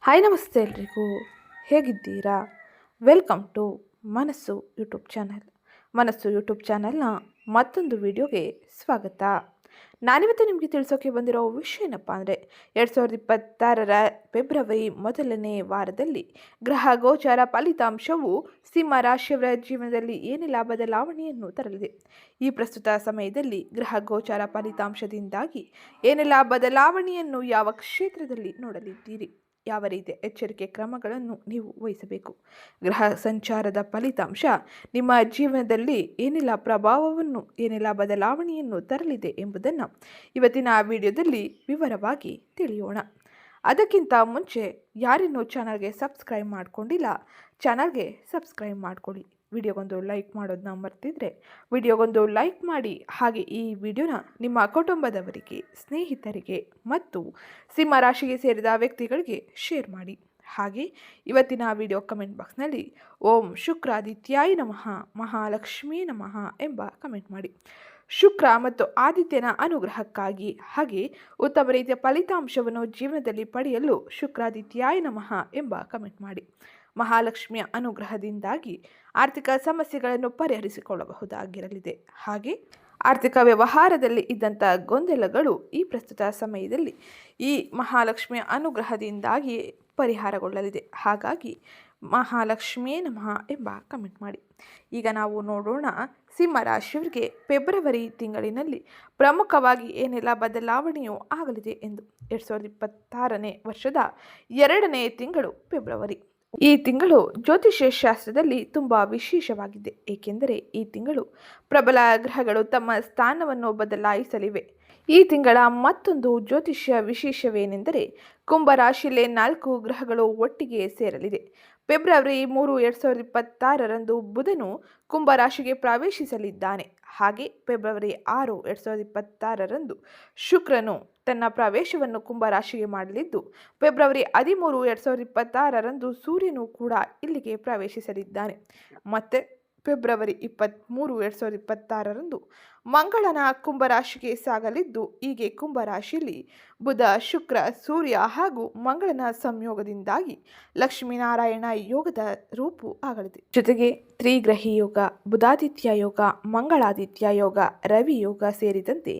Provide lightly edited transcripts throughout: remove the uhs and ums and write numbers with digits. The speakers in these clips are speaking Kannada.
ಹಾಯ್ ನಮಸ್ತೆ ಎಲ್ರಿಗೂ, ಹೇಗಿದ್ದೀರಾ? ವೆಲ್ಕಮ್ ಟು ಮನಸ್ಸು ಯೂಟ್ಯೂಬ್ ಚಾನಲ್. ಮನಸ್ಸು ಯೂಟ್ಯೂಬ್ ಚಾನಲ್ನ ಮತ್ತೊಂದು ವಿಡಿಯೋಗೆ ಸ್ವಾಗತ. ನಾನಿವತ್ತು ನಿಮಗೆ ತಿಳಿಸೋಕೆ ಬಂದಿರೋ ವಿಷಯ ಏನಪ್ಪ ಅಂದರೆ 2026ರ ಫೆಬ್ರವರಿ ಮೊದಲನೇ ವಾರದಲ್ಲಿ ಗ್ರಹ ಗೋಚಾರ ಫಲಿತಾಂಶವು ಸಿಂಹ ರಾಶಿಯವರ ಜೀವನದಲ್ಲಿ ಏನೆಲ್ಲ ಬದಲಾವಣೆಯನ್ನು ತರಲಿದೆ. ಈ ಪ್ರಸ್ತುತ ಸಮಯದಲ್ಲಿ ಗ್ರಹ ಗೋಚಾರ ಫಲಿತಾಂಶದಿಂದಾಗಿ ಏನೆಲ್ಲ ಬದಲಾವಣೆಯನ್ನು ಯಾವ ಕ್ಷೇತ್ರದಲ್ಲಿ ನೋಡಲಿದ್ದೀರಿ, ಯಾವ ರೀತಿಯ ಎಚ್ಚರಿಕೆ ಕ್ರಮಗಳನ್ನು ನೀವು ವಹಿಸಬೇಕು, ಗ್ರಹ ಸಂಚಾರದ ಫಲಿತಾಂಶ ನಿಮ್ಮ ಜೀವನದಲ್ಲಿ ಏನೆಲ್ಲ ಪ್ರಭಾವವನ್ನು ಏನೆಲ್ಲ ಬದಲಾವಣೆಯನ್ನು ತರಲಿದೆ ಎಂಬುದನ್ನು ಇವತ್ತಿನ ವಿಡಿಯೋದಲ್ಲಿ ವಿವರವಾಗಿ ತಿಳಿಯೋಣ. ಅದಕ್ಕಿಂತ ಮುಂಚೆ ಯಾರಿನ್ನೂ ಚಾನಲ್ಗೆ ಸಬ್ಸ್ಕ್ರೈಬ್ ಮಾಡಿಕೊಂಡಿಲ್ಲ, ಚಾನಲ್ಗೆ ಸಬ್ಸ್ಕ್ರೈಬ್ ಮಾಡ್ಕೊಳ್ಳಿ. ವಿಡಿಯೋಗೊಂದು ಲೈಕ್ ಮಾಡೋದನ್ನ ಮರ್ತಿದ್ರೆ ವಿಡಿಯೋಗೊಂದು ಲೈಕ್ ಮಾಡಿ. ಹಾಗೆ ಈ ವಿಡಿಯೋನ ನಿಮ್ಮ ಕುಟುಂಬದವರಿಗೆ, ಸ್ನೇಹಿತರಿಗೆ ಮತ್ತು ಸಿಂಹ ರಾಶಿಗೆ ಸೇರಿದ ವ್ಯಕ್ತಿಗಳಿಗೆ ಶೇರ್ ಮಾಡಿ. ಹಾಗೆ ಇವತ್ತಿನ ವಿಡಿಯೋ ಕಮೆಂಟ್ ಬಾಕ್ಸ್ನಲ್ಲಿ ಓಂ ಶುಕ್ರಾದಿತ್ಯಾಯ ನಮಃ, ಮಹಾಲಕ್ಷ್ಮೀ ನಮಃ ಎಂಬ ಕಮೆಂಟ್ ಮಾಡಿ. ಶುಕ್ರ ಮತ್ತು ಆದಿತ್ಯನ ಅನುಗ್ರಹಕ್ಕಾಗಿ ಹಾಗೆ ಉತ್ತಮ ರೀತಿಯ ಫಲಿತಾಂಶವನ್ನು ಜೀವನದಲ್ಲಿ ಪಡೆಯಲು ಶುಕ್ರಾದಿತ್ಯಾಯ ನಮಃ ಎಂಬ ಕಮೆಂಟ್ ಮಾಡಿ. ಮಹಾಲಕ್ಷ್ಮಿಯ ಅನುಗ್ರಹದಿಂದಾಗಿ ಆರ್ಥಿಕ ಸಮಸ್ಯೆಗಳನ್ನು ಪರಿಹರಿಸಿಕೊಳ್ಳಬಹುದಾಗಿರಲಿದೆ. ಹಾಗೆ ಆರ್ಥಿಕ ವ್ಯವಹಾರದಲ್ಲಿ ಇದ್ದಂಥ ಗೊಂದಲಗಳು ಈ ಪ್ರಸ್ತುತ ಸಮಯದಲ್ಲಿ ಈ ಮಹಾಲಕ್ಷ್ಮಿಯ ಅನುಗ್ರಹದಿಂದಾಗಿ ಪರಿಹಾರಗೊಳ್ಳಲಿದೆ. ಹಾಗಾಗಿ ಮಹಾಲಕ್ಷ್ಮಿಯೇ ನಮಃ ಎಂಬ ಕಮೆಂಟ್ ಮಾಡಿ. ಈಗ ನಾವು ನೋಡೋಣ ಸಿಂಹ ರಾಶಿಯವರಿಗೆ ಫೆಬ್ರವರಿ ತಿಂಗಳಿನಲ್ಲಿ ಪ್ರಮುಖವಾಗಿ ಏನೆಲ್ಲ ಬದಲಾವಣೆಯು ಆಗಲಿದೆ ಎಂದು. 2026ನೇ ವರ್ಷದ 2ನೇ ತಿಂಗಳು ಫೆಬ್ರವರಿ. ಈ ತಿಂಗಳು ಜ್ಯೋತಿಷ್ಯ ಶಾಸ್ತ್ರದಲ್ಲಿ ತುಂಬ ವಿಶೇಷವಾಗಿದೆ, ಏಕೆಂದರೆ ಈ ತಿಂಗಳು ಪ್ರಬಲ ಗ್ರಹಗಳು ತಮ್ಮ ಸ್ಥಾನವನ್ನು ಬದಲಾಯಿಸಲಿವೆ. ಈ ತಿಂಗಳ ಮತ್ತೊಂದು ಜ್ಯೋತಿಷ್ಯ ವಿಶೇಷವೇನೆಂದರೆ ಕುಂಭರಾಶಿಯಲ್ಲಿ 4 ಗ್ರಹಗಳು ಒಟ್ಟಿಗೆ ಸೇರಲಿದೆ. ಫೆಬ್ರವರಿ 3, 2026ರಂದು ಬುಧನು ಕುಂಭರಾಶಿಗೆ ಪ್ರವೇಶಿಸಲಿದ್ದಾನೆ. ಹಾಗೆ ಫೆಬ್ರವರಿ 6, 2026ರಂದು ಶುಕ್ರನು ತನ್ನ ಪ್ರವೇಶವನ್ನು ಕುಂಭರಾಶಿಗೆ ಮಾಡಲಿದ್ದು, ಫೆಬ್ರವರಿ 13, 2026ರಂದು ಸೂರ್ಯನು ಕೂಡ ಇಲ್ಲಿಗೆ ಪ್ರವೇಶಿಸಲಿದ್ದಾನೆ. ಮತ್ತು ಫೆಬ್ರವರಿ 23, 2026ರಂದು ಮಂಗಳನ ಕುಂಭರಾಶಿಗೆ ಸಾಗಲಿದ್ದು, ಹೀಗೆ ಕುಂಭರಾಶಿಯಲ್ಲಿ ಬುಧ, ಶುಕ್ರ, ಸೂರ್ಯ ಹಾಗೂ ಮಂಗಳನ ಸಂಯೋಗದಿಂದಾಗಿ ಲಕ್ಷ್ಮೀನಾರಾಯಣ ಯೋಗದ ರೂಪು ಆಗಲಿದೆ. ಜೊತೆಗೆ ತ್ರಿಗ್ರಹಿ ಯೋಗ, ಬುಧಾದಿತ್ಯ ಯೋಗ, ಮಂಗಳಾದಿತ್ಯ ಯೋಗ, ರವಿ ಯೋಗ ಸೇರಿದಂತೆ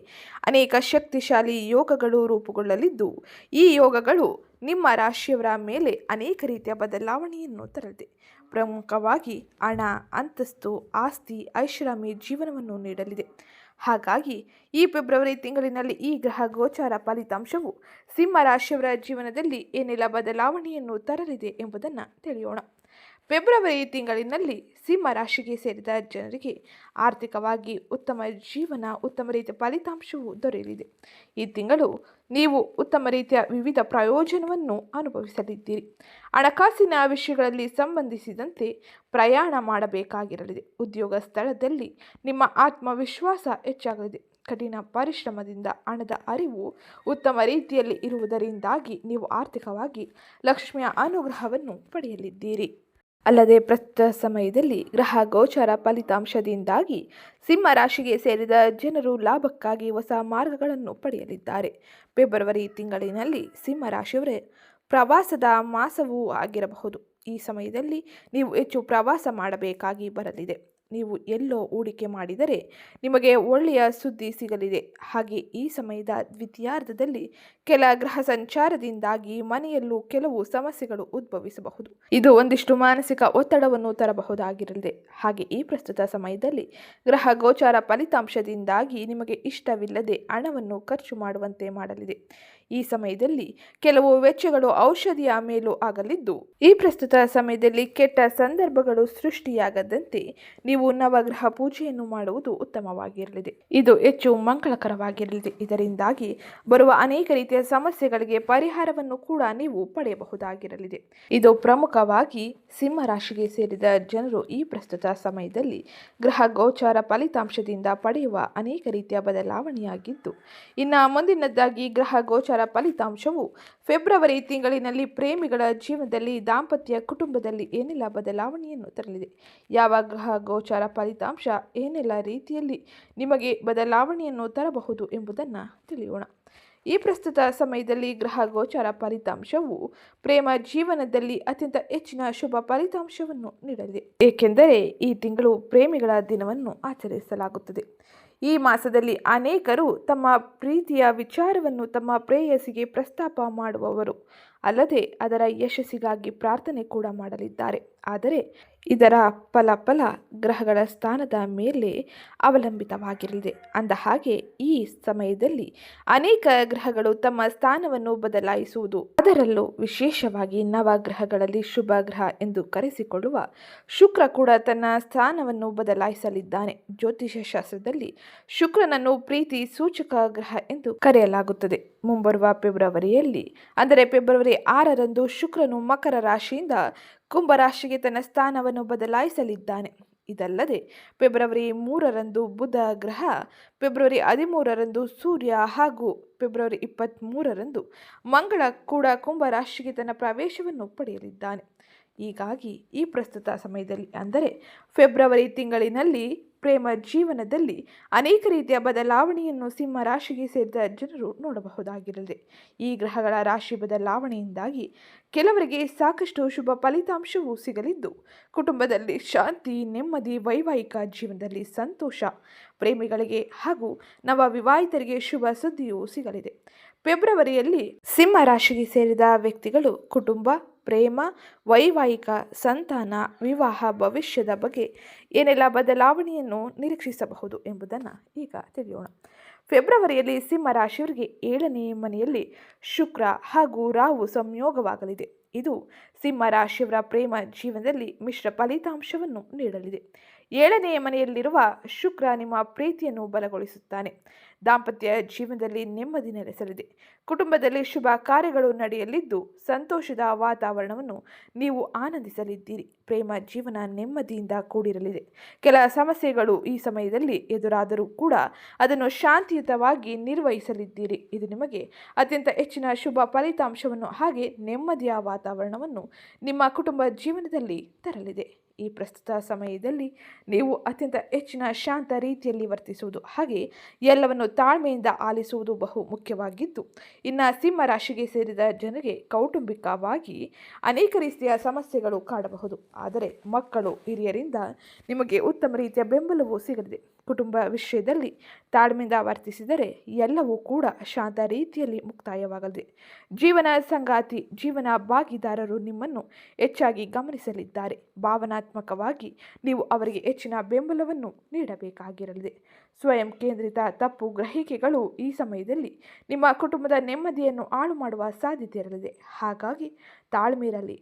ಅನೇಕ ಶಕ್ತಿಶಾಲಿ ಯೋಗಗಳು ರೂಪುಗೊಳ್ಳಲಿದ್ದು, ಈ ಯೋಗಗಳು ನಿಮ್ಮ ರಾಶಿಯವರ ಮೇಲೆ ಅನೇಕ ರೀತಿಯ ಬದಲಾವಣೆಯನ್ನು ತರಲಿದೆ. ಪ್ರಮುಖವಾಗಿ ಹಣ, ಅಂತಸ್ತು, ಆಸ್ತಿ, ಐಷಾರಾಮಿ ಜೀವನವನ್ನು ನೀಡಲಿದೆ. ಹಾಗಾಗಿ ಈ ಫೆಬ್ರವರಿ ತಿಂಗಳಿನಲ್ಲಿ ಈ ಗ್ರಹ ಗೋಚಾರ ಫಲಿತಾಂಶವು ಸಿಂಹ ರಾಶಿಯವರ ಜೀವನದಲ್ಲಿ ಏನೆಲ್ಲ ಬದಲಾವಣೆಯನ್ನು ತರಲಿದೆ ಎಂಬುದನ್ನು ತಿಳಿಯೋಣ. ಫೆಬ್ರವರಿ ತಿಂಗಳಿನಲ್ಲಿ ಸಿಂಹ ರಾಶಿಗೆ ಸೇರಿದ ಜನರಿಗೆ ಆರ್ಥಿಕವಾಗಿ ಉತ್ತಮ ಜೀವನ, ಉತ್ತಮ ರೀತಿಯ ಫಲಿತಾಂಶವು ದೊರೆಯಲಿದೆ. ಈ ತಿಂಗಳು ನೀವು ಉತ್ತಮ ರೀತಿಯ ವಿವಿಧ ಪ್ರಯೋಜನವನ್ನು ಅನುಭವಿಸಲಿದ್ದೀರಿ. ಹಣಕಾಸಿನ ವಿಷಯಗಳಲ್ಲಿ ಸಂಬಂಧಿಸಿದಂತೆ ಪ್ರಯಾಣ ಮಾಡಬೇಕಾಗಿರಲಿದೆ. ಉದ್ಯೋಗ ಸ್ಥಳದಲ್ಲಿ ನಿಮ್ಮ ಆತ್ಮವಿಶ್ವಾಸ ಹೆಚ್ಚಾಗಲಿದೆ. ಕಠಿಣ ಪರಿಶ್ರಮದಿಂದ ಹಣದ ಅರಿವು ಉತ್ತಮ ರೀತಿಯಲ್ಲಿ ಇರುವುದರಿಂದಾಗಿ ನೀವು ಆರ್ಥಿಕವಾಗಿ ಲಕ್ಷ್ಮಿಯ ಅನುಗ್ರಹವನ್ನು ಪಡೆಯಲಿದ್ದೀರಿ. ಅಲ್ಲದೆ ಪ್ರಸ್ತುತ ಸಮಯದಲ್ಲಿ ಗ್ರಹ ಗೋಚಾರ ಫಲಿತಾಂಶದಿಂದಾಗಿ ಸಿಂಹ ರಾಶಿಗೆ ಸೇರಿದ ಜನರು ಲಾಭಕ್ಕಾಗಿ ಹೊಸ ಮಾರ್ಗಗಳನ್ನು ಪಡೆಯಲಿದ್ದಾರೆ. ಫೆಬ್ರವರಿ ತಿಂಗಳಿನಲ್ಲಿ ಸಿಂಹ ರಾಶಿಯವರೇ ಪ್ರವಾಸದ ಮಾಸವೂ ಆಗಿರಬಹುದು. ಈ ಸಮಯದಲ್ಲಿ ನೀವು ಹೆಚ್ಚು ಪ್ರವಾಸ ಮಾಡಬೇಕಾಗಿ ಬರಲಿದೆ. ನೀವು ಎಲ್ಲೋ ಹೂಡಿಕೆ ಮಾಡಿದರೆ ನಿಮಗೆ ಒಳ್ಳೆಯ ಸುದ್ದಿ ಸಿಗಲಿದೆ. ಹಾಗೆ ಈ ಸಮಯದ ದ್ವಿತೀಯಾರ್ಧದಲ್ಲಿ ಕೆಲ ಗ್ರಹ ಸಂಚಾರದಿಂದಾಗಿ ಮನೆಯಲ್ಲೂ ಕೆಲವು ಸಮಸ್ಯೆಗಳು ಉದ್ಭವಿಸಬಹುದು. ಇದು ಒಂದಿಷ್ಟು ಮಾನಸಿಕ ಒತ್ತಡವನ್ನು ತರಬಹುದಾಗಿರಲಿದೆ. ಹಾಗೆ ಈ ಪ್ರಸ್ತುತ ಸಮಯದಲ್ಲಿ ಗ್ರಹ ಗೋಚಾರ ಫಲಿತಾಂಶದಿಂದಾಗಿ ನಿಮಗೆ ಇಷ್ಟವಿಲ್ಲದೆ ಹಣವನ್ನು ಖರ್ಚು ಮಾಡುವಂತೆ ಮಾಡಲಿದೆ. ಈ ಸಮಯದಲ್ಲಿ ಕೆಲವು ವೆಚ್ಚಗಳು ಔಷಧಿಯ ಮೇಲೂ ಆಗಲಿದ್ದು, ಈ ಪ್ರಸ್ತುತ ಸಮಯದಲ್ಲಿ ಕೆಟ್ಟ ಸಂದರ್ಭಗಳು ಸೃಷ್ಟಿಯಾಗದಂತೆ ನೀವು ನವಗ್ರಹ ಪೂಜೆಯನ್ನು ಮಾಡುವುದು ಉತ್ತಮವಾಗಿರಲಿದೆ. ಇದು ಹೆಚ್ಚು ಮಂಗಳಕರವಾಗಿರಲಿದೆ. ಇದರಿಂದಾಗಿ ಬರುವ ಅನೇಕ ರೀತಿಯ ಸಮಸ್ಯೆಗಳಿಗೆ ಪರಿಹಾರವನ್ನು ಕೂಡ ನೀವು ಪಡೆಯಬಹುದಾಗಿರಲಿದೆ. ಇದು ಪ್ರಮುಖವಾಗಿ ಸಿಂಹ ರಾಶಿಗೆ ಸೇರಿದ ಜನರು ಈ ಪ್ರಸ್ತುತ ಸಮಯದಲ್ಲಿ ಗ್ರಹ ಗೋಚಾರ ಫಲಿತಾಂಶದಿಂದ ಪಡೆಯುವ ಅನೇಕ ರೀತಿಯ ಬದಲಾವಣೆಯಾಗಿದ್ದು, ಇನ್ನು ಮುಂದಿನದ್ದಾಗಿ ಗ್ರಹ ಗೋಚಾರ ಫಲಿತಾಂಶವು ಫೆಬ್ರವರಿ ತಿಂಗಳಿನಲ್ಲಿ ಪ್ರೇಮಿಗಳ ಜೀವನದಲ್ಲಿ, ದಾಂಪತ್ಯ ಕುಟುಂಬದಲ್ಲಿ ಏನೆಲ್ಲ ಬದಲಾವಣೆಯನ್ನು ತರಲಿದೆ, ಯಾವ ಗ್ರಹ ಗೋಚಾರ ಫಲಿತಾಂಶ ಏನೆಲ್ಲ ರೀತಿಯಲ್ಲಿ ನಿಮಗೆ ಬದಲಾವಣೆಯನ್ನು ತರಬಹುದು ಎಂಬುದನ್ನು ತಿಳಿಯೋಣ. ಈ ಪ್ರಸ್ತುತ ಸಮಯದಲ್ಲಿ ಗ್ರಹ ಗೋಚಾರ ಫಲಿತಾಂಶವು ಪ್ರೇಮ ಜೀವನದಲ್ಲಿ ಅತ್ಯಂತ ಹೆಚ್ಚಿನ ಶುಭ ಫಲಿತಾಂಶವನ್ನು ನೀಡಲಿದೆ, ಏಕೆಂದರೆ ಈ ತಿಂಗಳು ಪ್ರೇಮಿಗಳ ದಿನವನ್ನು ಆಚರಿಸಲಾಗುತ್ತದೆ. ಈ ಮಾಸದಲ್ಲಿ ಅನೇಕರು ತಮ್ಮ ಪ್ರೀತಿಯ ವಿಚಾರವನ್ನು ತಮ್ಮ ಪ್ರೇಯಸಿಗೆ ಪ್ರಸ್ತಾಪ ಮಾಡುವವರು ಅಲ್ಲದೆ ಅದರ ಯಶಸ್ಸಿಗಾಗಿ ಪ್ರಾರ್ಥನೆ ಕೂಡ ಮಾಡಲಿದ್ದಾರೆ. ಆದರೆ ಇದರ ಫಲ ಗ್ರಹಗಳ ಸ್ಥಾನದ ಮೇಲೆ ಅವಲಂಬಿತವಾಗಿರಲಿದೆ. ಅಂದ ಹಾಗೆ ಈ ಸಮಯದಲ್ಲಿ ಅನೇಕ ಗ್ರಹಗಳು ತಮ್ಮ ಸ್ಥಾನವನ್ನು ಬದಲಾಯಿಸುವುದು, ಅದರಲ್ಲೂ ವಿಶೇಷವಾಗಿ ನವಗ್ರಹಗಳಲ್ಲಿ ಶುಭ ಗ್ರಹ ಎಂದು ಕರೆಸಿಕೊಳ್ಳುವ ಶುಕ್ರ ಕೂಡ ತನ್ನ ಸ್ಥಾನವನ್ನು ಬದಲಾಯಿಸಲಿದ್ದಾನೆ. ಜ್ಯೋತಿಷ್ಯ ಶಾಸ್ತ್ರದಲ್ಲಿ ಶುಕ್ರನನ್ನು ಪ್ರೀತಿ ಸೂಚಕ ಗ್ರಹ ಎಂದು ಕರೆಯಲಾಗುತ್ತದೆ. ಮುಂಬರುವ ಫೆಬ್ರವರಿಯಲ್ಲಿ ಅಂದರೆ ಫೆಬ್ರವರಿ 6ರಂದು ಶುಕ್ರನು ಮಕರ ರಾಶಿಯಿಂದ ಕುಂಭ ರಾಶಿಗೆ ತನ್ನ ಸ್ಥಾನವನ್ನು ಬದಲಾಯಿಸಲಿದ್ದಾನೆ. ಇದಲ್ಲದೆ ಫೆಬ್ರವರಿ 3ರಂದು ಬುಧ ಗ್ರಹ, ಫೆಬ್ರವರಿ 13ರಂದು ಸೂರ್ಯ ಹಾಗೂ ಫೆಬ್ರವರಿ 23ರಂದು ಮಂಗಳ ಕೂಡ ಕುಂಭ ರಾಶಿಗೆ ತನ್ನ ಪ್ರವೇಶವನ್ನು ಪಡೆಯಲಿದ್ದಾನೆ. ಹೀಗಾಗಿ ಈ ಪ್ರಸ್ತುತ ಸಮಯದಲ್ಲಿ ಅಂದರೆ ಫೆಬ್ರವರಿ ತಿಂಗಳಿನಲ್ಲಿ ಪ್ರೇಮ ಜೀವನದಲ್ಲಿ ಅನೇಕ ರೀತಿಯ ಬದಲಾವಣೆಯನ್ನು ಸಿಂಹ ರಾಶಿಗೆ ಸೇರಿದ ಜನರು ನೋಡಬಹುದಾಗಿರಲಿದೆ. ಈ ಗ್ರಹಗಳ ರಾಶಿ ಬದಲಾವಣೆಯಿಂದಾಗಿ ಕೆಲವರಿಗೆ ಸಾಕಷ್ಟು ಶುಭ ಫಲಿತಾಂಶವೂ ಸಿಗಲಿದ್ದು, ಕುಟುಂಬದಲ್ಲಿ ಶಾಂತಿ, ನೆಮ್ಮದಿ, ವೈವಾಹಿಕ ಜೀವನದಲ್ಲಿ ಸಂತೋಷ, ಪ್ರೇಮಿಗಳಿಗೆ ಹಾಗೂ ನವ ವಿವಾಹಿತರಿಗೆ ಶುಭ ಸುದ್ದಿಯೂ ಸಿಗಲಿದೆ. ಫೆಬ್ರವರಿಯಲ್ಲಿ ಸಿಂಹ ರಾಶಿಗೆ ಸೇರಿದ ವ್ಯಕ್ತಿಗಳು ಕುಟುಂಬ, ಪ್ರೇಮ, ವೈವಾಹಿಕ, ಸಂತಾನ, ವಿವಾಹ, ಭವಿಷ್ಯದ ಬಗ್ಗೆ ಏನೆಲ್ಲ ಬದಲಾವಣೆಯನ್ನು ನಿರೀಕ್ಷಿಸಬಹುದು ಎಂಬುದನ್ನು ಈಗ ತಿಳಿಯೋಣ. ಫೆಬ್ರವರಿಯಲ್ಲಿ ಸಿಂಹ ರಾಶಿಯವರಿಗೆ 7ನೇ ಮನೆಯಲ್ಲಿ ಶುಕ್ರ ಹಾಗೂ ರಾಹು ಸಂಯೋಗವಾಗಲಿದೆ. ಇದು ಸಿಂಹ ರಾಶಿಯವರ ಪ್ರೇಮ ಜೀವನದಲ್ಲಿ ಮಿಶ್ರ ಫಲಿತಾಂಶವನ್ನು ನೀಡಲಿದೆ. 7ನೇ ಮನೆಯಲ್ಲಿರುವ ಶುಕ್ರ ನಿಮ್ಮ ಪ್ರೀತಿಯನ್ನು ಬಲಗೊಳಿಸುತ್ತಾನೆ. ದಾಂಪತ್ಯ ಜೀವನದಲ್ಲಿ ನೆಮ್ಮದಿ ನೆಲೆಸಲಿದೆ. ಕುಟುಂಬದಲ್ಲಿ ಶುಭ ಕಾರ್ಯಗಳು ನಡೆಯಲಿದ್ದು, ಸಂತೋಷದ ವಾತಾವರಣವನ್ನು ನೀವು ಆನಂದಿಸಲಿದ್ದೀರಿ. ಪ್ರೇಮ ಜೀವನ ನೆಮ್ಮದಿಯಿಂದ ಕೂಡಿರಲಿದೆ. ಕೆಲ ಸಮಸ್ಯೆಗಳು ಈ ಸಮಯದಲ್ಲಿ ಎದುರಾದರೂ ಕೂಡ ಅದನ್ನು ಶಾಂತಿಯುತವಾಗಿ ನಿರ್ವಹಿಸಲಿದ್ದೀರಿ. ಇದು ನಿಮಗೆ ಅತ್ಯಂತ ಹೆಚ್ಚಿನ ಶುಭ ಫಲಿತಾಂಶವನ್ನು ಹಾಗೆ ನೆಮ್ಮದಿಯ ವಾತಾವರಣವನ್ನು ನಿಮ್ಮ ಕುಟುಂಬ ಜೀವನದಲ್ಲಿ ತರಲಿದೆ. ಈ ಪ್ರಸ್ತುತ ಸಮಯದಲ್ಲಿ ನೀವು ಅತ್ಯಂತ ಹೆಚ್ಚಿನ ಶಾಂತ ರೀತಿಯಲ್ಲಿ ವರ್ತಿಸುವುದು ಹಾಗೆ ಎಲ್ಲವನ್ನು ತಾಳ್ಮೆಯಿಂದ ಆಲಿಸುವುದು ಬಹು ಮುಖ್ಯವಾಗಿದ್ದು, ಇನ್ನು ಸಿಂಹ ರಾಶಿಗೆ ಸೇರಿದ ಜನರಿಗೆ ಕೌಟುಂಬಿಕವಾಗಿ ಅನೇಕ ರೀತಿಯ ಸಮಸ್ಯೆಗಳು ಕಾಡಬಹುದು. ಆದರೆ ಮಕ್ಕಳು, ಹಿರಿಯರಿಂದ ನಿಮಗೆ ಉತ್ತಮ ರೀತಿಯ ಬೆಂಬಲವೂ ಸಿಗಲಿದೆ. ಕುಟುಂಬ ವಿಷಯದಲ್ಲಿ ತಾಳ್ಮೆಯಿಂದ ವರ್ತಿಸಿದರೆ ಎಲ್ಲವೂ ಕೂಡ ಶಾಂತ ರೀತಿಯಲ್ಲಿ ಮುಕ್ತಾಯವಾಗಲಿದೆ. ಜೀವನ ಸಂಗಾತಿ, ಜೀವನ ಭಾಗಿದಾರರು ನಿಮ್ಮನ್ನು ಹೆಚ್ಚಾಗಿ ಗಮನಿಸಲಿದ್ದಾರೆ. ಭಾವನಾತ್ಮಕವಾಗಿ ನೀವು ಅವರಿಗೆ ಹೆಚ್ಚಿನ ಬೆಂಬಲವನ್ನು ನೀಡಬೇಕಾಗಿರಲಿದೆ. ಸ್ವಯಂ ಕೇಂದ್ರಿತ ತಪ್ಪು ಗ್ರಹಿಕೆಗಳು ಈ ಸಮಯದಲ್ಲಿ ನಿಮ್ಮ ಕುಟುಂಬದ ನೆಮ್ಮದಿಯನ್ನು ಹಾಳು ಮಾಡುವ ಸಾಧ್ಯತೆ ಇರಲಿದೆ. ಹಾಗಾಗಿ ತಾಳ್ಮೆಯಲ್ಲಿ